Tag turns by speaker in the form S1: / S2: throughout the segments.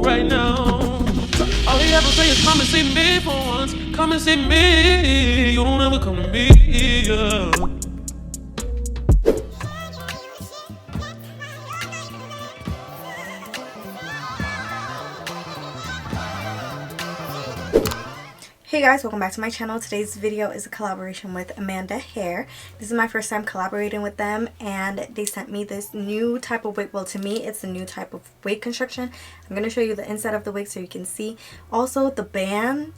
S1: right now. All he ever say is come and see me for once. Come and see me. You don't ever come to me. Yeah.
S2: Hey guys, welcome back to my channel. Today's video is a collaboration with Amanda Hair. This is my first time collaborating with them, and they sent me this new type of wig. Well, to me it's a new type of wig construction. I'm going to show you the inside of the wig so you can see. Also the band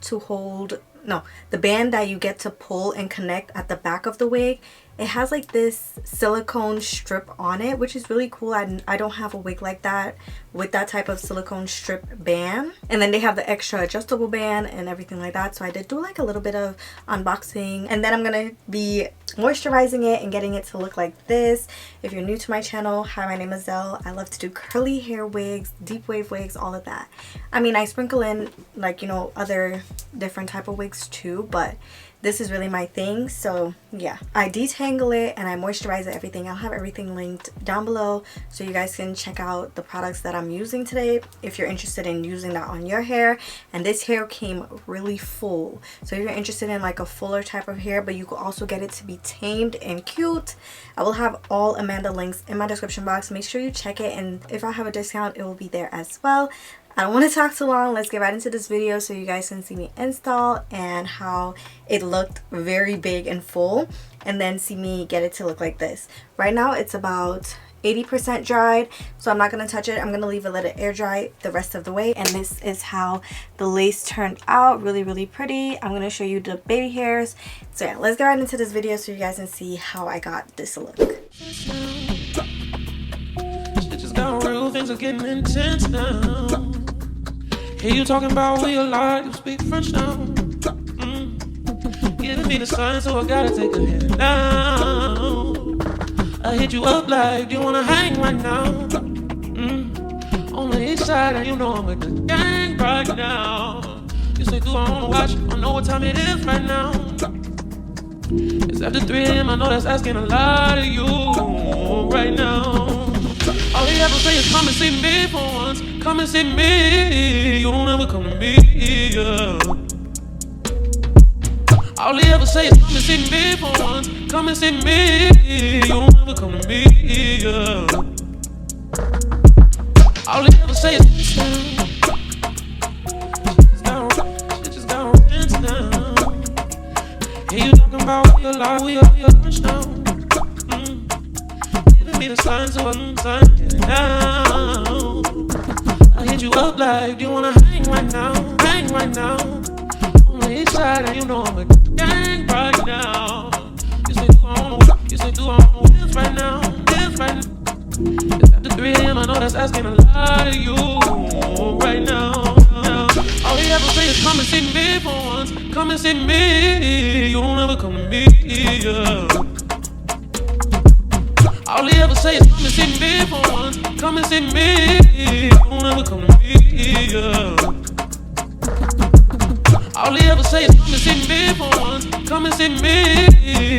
S2: the band that you get to pull and connect at the back of the wig, it has like this silicone strip on it, which is really cool. I don't have a wig like that with that type of silicone strip band. And then they have the extra adjustable band and everything like that. So I did do like a little bit of unboxing, and then I'm gonna be moisturizing it and getting it to look like this. If you're new to my channel, hi, my name is Zell. I love to do curly hair wigs, deep wave wigs, all of that. I mean, I sprinkle in like, you know, other different type of wigs too, but this is really my thing. So yeah, I detangle it and I moisturize it, everything. I'll have everything linked down below so you guys can check out the products that I'm using today if you're interested in using that on your hair. And this hair came really full, so if you're interested in like a fuller type of hair but you could also get it to be tamed and cute, I will have all Amanda links in my description box. Make sure you check it, and if I have a discount it will be there as well. I don't want to talk too long. Let's get right into this video so you guys can see me install and how it looked very big and full, and then see me get it to look like this. Right now it's about 80% dried, so I'm not going to touch it. I'm going to leave it, let it air dry the rest of the way. And this is how the lace turned out. Really pretty. I'm going to show you the baby hairs. So yeah, let's get right into this video so you guys can see how I got this look.
S1: Just got real, things are getting intense now. Hear you talking about we alive, you speak French now. Giving me the sign, so I gotta take a hit now. I hit you up like, you wanna hang right now. On the east side, and you know I'm with the gang right now. You say, do I wanna watch? I know what time it is right now. It's after 3 AM, I know that's asking a lot of you right now. All he ever say is come and see me for once. Come and see me. You don't ever come to me. Yeah. All he ever say is come and see me for once. Come and see me. You don't ever come to me. Yeah. All he ever say is shit just got rent now. Hear you talking about we alive, we are rich now. Me the sign, so I'm signing now. I hit you up like, do you wanna hang right now? Hang right now. On the east side, and you know I'm a gang right now. You say, do I wanna this right now? This right now. It's after 3 AM, I know that's asking a lot of you right now. All he ever say is come and see me for once. Come and see me. You don't ever come to me. Yeah. All he ever say is come and see me for once. Come and see me. You don't ever come to me. Yeah. All he ever say is come and see me for once. Come and see me.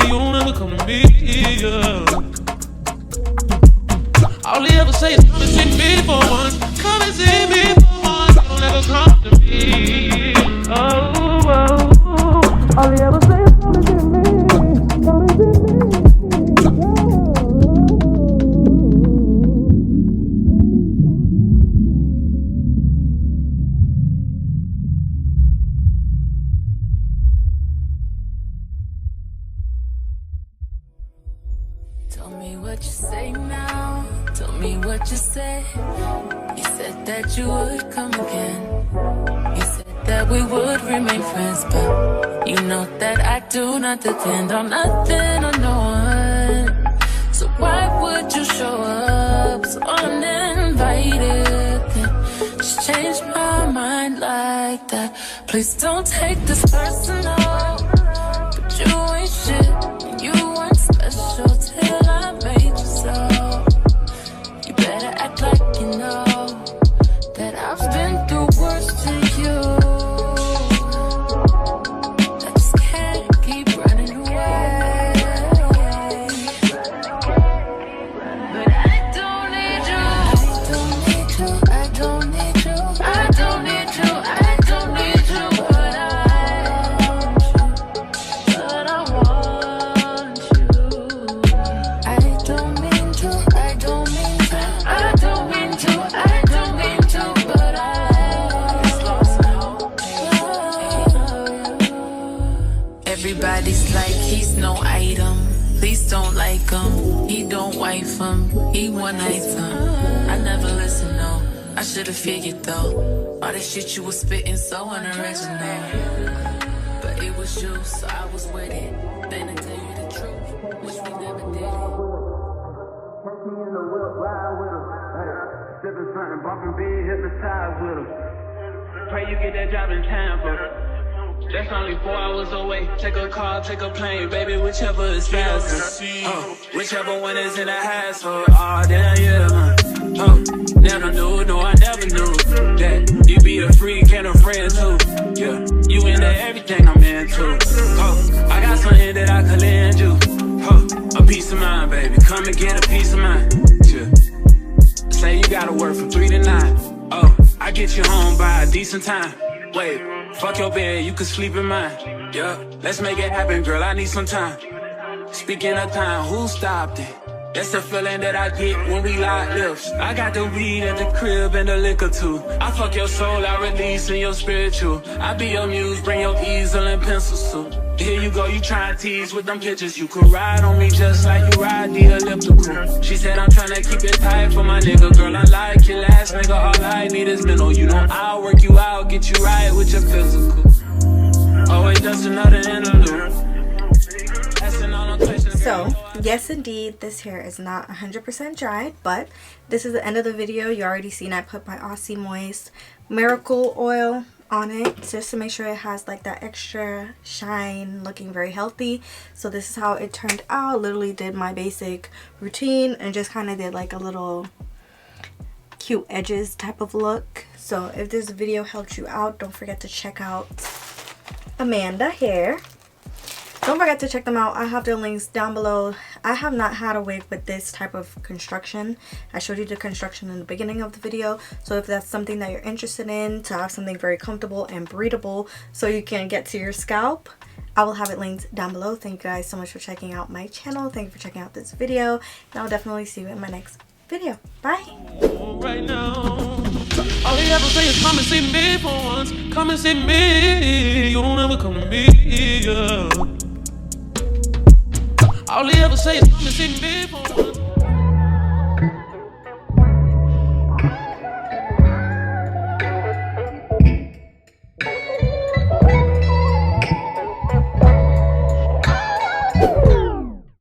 S1: You don't ever come to me. Yeah. All he ever say is come and see me for once. Come and see me for once. You don't ever come to me. Oh. All he ever say is come and see me. Come and see me.
S3: Tell me what you say now. Tell me what you say. You said that you would come again. You said that we would remain friends, but you know that I do not depend on nothing or no one. So why would you show up so uninvited? Then just change my mind like that. Please don't take this personal, but you ain't shit and you weren't special till I made you so. You better act like you know that I've been through worse to you. I just can't keep running away. But I don't need you. I don't need you. I don't need you. I him, he don't wife him, he one night him. I never listen, no, I should've figured though. All that shit you was spitting so unoriginal. But it was you, so I was with it. Then to tell you the truth, wish we never did it.
S4: Catch me in the whip, ride with him. Hey, sipping something, bumping big, hypnotized with him. Pray you get that job in Tampa. That's only 4 hours away. Take a car, take a plane, baby, whichever is faster. Whichever one is in the hassle. Oh, damn, yeah, man. Never knew, no, I never knew that you be a freak and a friend too. Yeah, you into everything I'm into. I got something that I could lend you. A piece of mind, baby. Come and get a piece of mind. Yeah. Say you gotta work from 3 to 9. I get you home by a decent time. Wait, fuck your bed, you can sleep in mine. Yeah, let's make it happen, girl, I need some time. Speaking of time, who stopped it? That's the feeling that I get when we lock lips. I got the weed at the crib and the liquor too. I fuck your soul, I release in your spiritual. I be your muse, bring your easel and pencils too. Here you go, you try to tease with them pictures. You could ride on me just like you ride the elliptical. She said I'm tryna keep it tight for my nigga. Girl, unlike your last nigga, all I need is mental. You know I'll work you out, get you right with your physical. Always just another interlude.
S2: So, yes indeed, this hair is not 100% dry, but this is the end of the video. You already seen I put my Aussie Moist Miracle Oil on it just to make sure it has like that extra shine, looking very healthy. So this is how it turned out. Literally did my basic routine and just kind of did like a little cute edges type of look. So if this video helped you out, don't forget to check out Amanda Hair. Don't forget to check them out. I have their links down below. I have not had a wig with this type of construction. I showed you the construction in the beginning of the video. So if that's something that you're interested in, to have something very comfortable and breathable so you can get to your scalp, I will have it linked down below. Thank you guys so much for checking out my channel. Thank you for checking out this video. And I'll definitely see you in my next video. Bye.
S1: Right now, all you ever say is come and see me for once. Come and see me. You don't ever come to me. Yeah. All he ever say is come and see me for once.